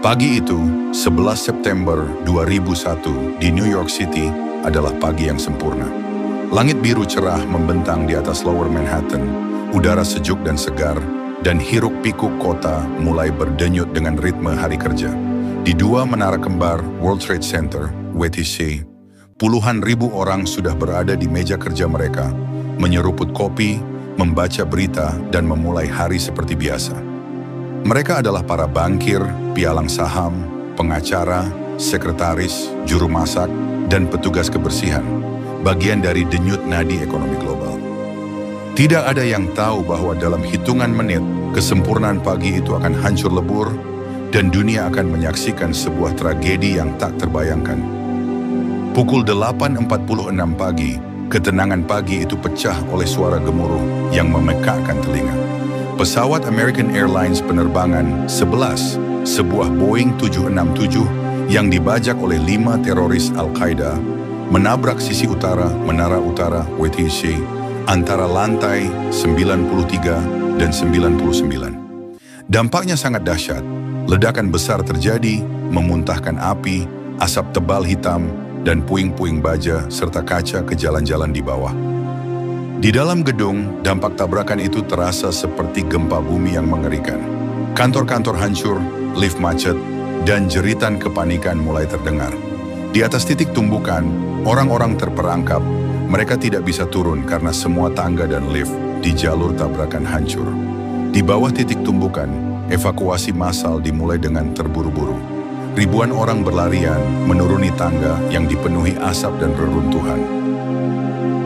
Pagi itu, 11 September 2001 di New York City adalah pagi yang sempurna. Langit biru cerah membentang di atas Lower Manhattan, udara sejuk dan segar, dan hiruk-pikuk kota mulai berdenyut dengan ritme hari kerja. Di dua menara kembar World Trade Center, WTC, puluhan ribu orang sudah berada di meja kerja mereka, menyeruput kopi, membaca berita, dan memulai hari seperti biasa. Mereka adalah para bankir, pialang saham, pengacara, sekretaris, juru masak, dan petugas kebersihan, bagian dari denyut nadi ekonomi global. Tidak ada yang tahu bahwa dalam hitungan menit, kesempurnaan pagi itu akan hancur lebur, dan dunia akan menyaksikan sebuah tragedi yang tak terbayangkan. Pukul 8.46 pagi, ketenangan pagi itu pecah oleh suara gemuruh yang memekakkan telinga. Pesawat American Airlines penerbangan 11, sebuah Boeing 767 yang dibajak oleh 5 teroris Al-Qaeda, menabrak sisi utara Menara Utara WTC antara lantai 93 dan 99. Dampaknya sangat dahsyat. Ledakan besar terjadi, memuntahkan api, asap tebal hitam, dan puing-puing baja serta kaca ke jalan-jalan di bawah. Di dalam gedung, dampak tabrakan itu terasa seperti gempa bumi yang mengerikan. Kantor-kantor hancur, lift macet, dan jeritan kepanikan mulai terdengar. Di atas titik tumbukan, orang-orang terperangkap. Mereka tidak bisa turun karena semua tangga dan lift di jalur tabrakan hancur. Di bawah titik tumbukan, evakuasi massal dimulai dengan terburu-buru. Ribuan orang berlarian menuruni tangga yang dipenuhi asap dan reruntuhan.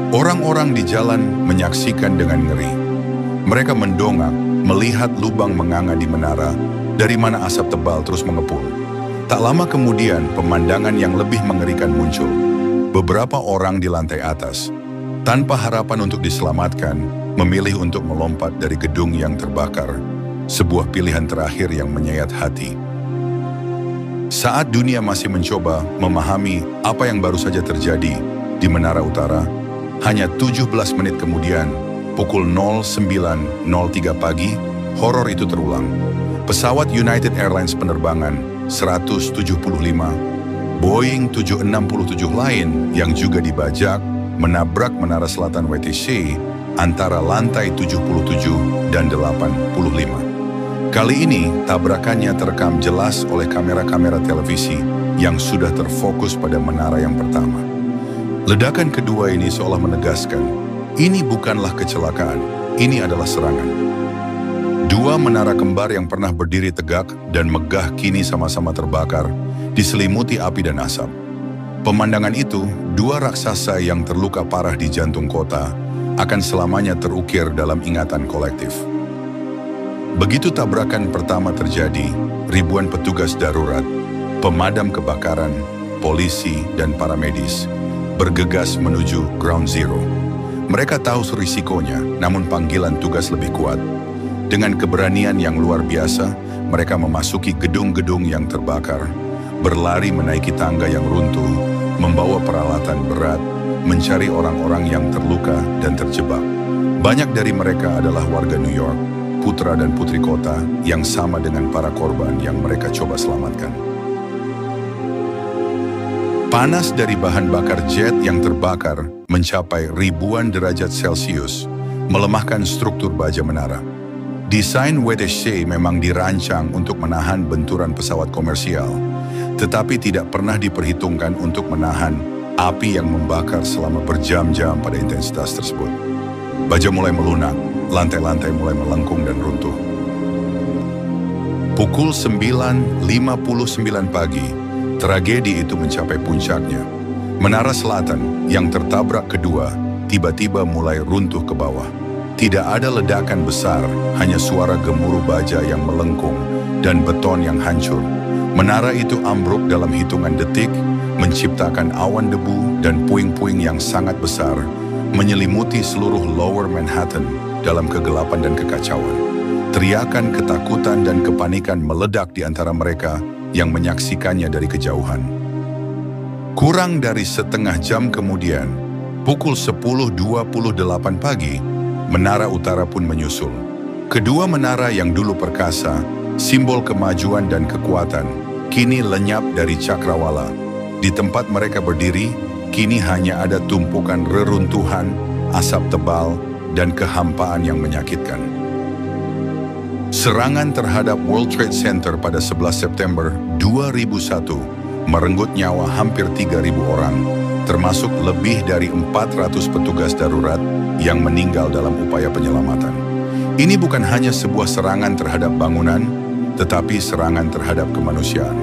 Orang-orang di jalan menyaksikan dengan ngeri. Mereka mendongak, melihat lubang menganga di menara, dari mana asap tebal terus mengepul. Tak lama kemudian, pemandangan yang lebih mengerikan muncul. Beberapa orang di lantai atas, tanpa harapan untuk diselamatkan, memilih untuk melompat dari gedung yang terbakar, sebuah pilihan terakhir yang menyayat hati. Saat dunia masih mencoba memahami apa yang baru saja terjadi di Menara Utara, hanya 17 menit kemudian, pukul 09.03 pagi, horor itu terulang. Pesawat United Airlines penerbangan 175, Boeing 767 lain yang juga dibajak menabrak Menara Selatan WTC antara lantai 77 dan 85. Kali ini, tabrakannya terekam jelas oleh kamera-kamera televisi yang sudah terfokus pada menara yang pertama. Ledakan kedua ini seolah menegaskan, ini bukanlah kecelakaan, ini adalah serangan. Dua menara kembar yang pernah berdiri tegak dan megah kini sama-sama terbakar, diselimuti api dan asap. Pemandangan itu, dua raksasa yang terluka parah di jantung kota, akan selamanya terukir dalam ingatan kolektif. Begitu tabrakan pertama terjadi, ribuan petugas darurat, pemadam kebakaran, polisi, dan para medis bergegas menuju Ground Zero. Mereka tahu risikonya, namun panggilan tugas lebih kuat. Dengan keberanian yang luar biasa, mereka memasuki gedung-gedung yang terbakar, berlari menaiki tangga yang runtuh, membawa peralatan berat, mencari orang-orang yang terluka dan terjebak. Banyak dari mereka adalah warga New York, putra dan putri kota yang sama dengan para korban yang mereka coba selamatkan. Panas dari bahan bakar jet yang terbakar mencapai ribuan derajat Celcius, melemahkan struktur baja menara. Desain WTC memang dirancang untuk menahan benturan pesawat komersial, tetapi tidak pernah diperhitungkan untuk menahan api yang membakar selama berjam-jam pada intensitas tersebut. Baja mulai melunak, lantai-lantai mulai melengkung dan runtuh. Pukul 9.59 pagi, tragedi itu mencapai puncaknya. Menara Selatan yang tertabrak kedua tiba-tiba mulai runtuh ke bawah. Tidak ada ledakan besar, hanya suara gemuruh baja yang melengkung dan beton yang hancur. Menara itu ambruk dalam hitungan detik, menciptakan awan debu dan puing-puing yang sangat besar, menyelimuti seluruh Lower Manhattan dalam kegelapan dan kekacauan. Teriakan ketakutan dan kepanikan meledak di antara mereka yang menyaksikannya dari kejauhan. Kurang dari setengah jam kemudian, pukul 10.28 pagi, Menara Utara pun menyusul. Kedua menara yang dulu perkasa, simbol kemajuan dan kekuatan, kini lenyap dari cakrawala. Di tempat mereka berdiri, kini hanya ada tumpukan reruntuhan, asap tebal, dan kehampaan yang menyakitkan. Serangan terhadap World Trade Center pada 11 September 2001 merenggut nyawa hampir 3.000 orang, termasuk lebih dari 400 petugas darurat yang meninggal dalam upaya penyelamatan. Ini bukan hanya sebuah serangan terhadap bangunan, tetapi serangan terhadap kemanusiaan.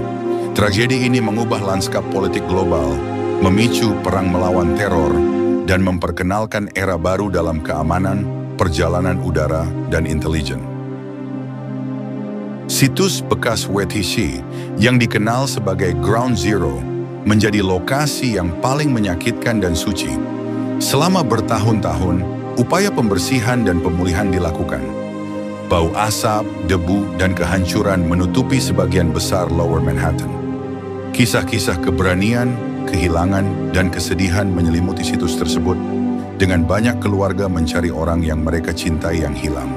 Tragedi ini mengubah lanskap politik global, memicu perang melawan teror, dan memperkenalkan era baru dalam keamanan, perjalanan udara, dan intelijen. Situs bekas WTC yang dikenal sebagai Ground Zero menjadi lokasi yang paling menyakitkan dan suci. Selama bertahun-tahun, upaya pembersihan dan pemulihan dilakukan. Bau asap, debu, dan kehancuran menutupi sebagian besar Lower Manhattan. Kisah-kisah keberanian, kehilangan, dan kesedihan menyelimuti situs tersebut, dengan banyak keluarga mencari orang yang mereka cintai yang hilang.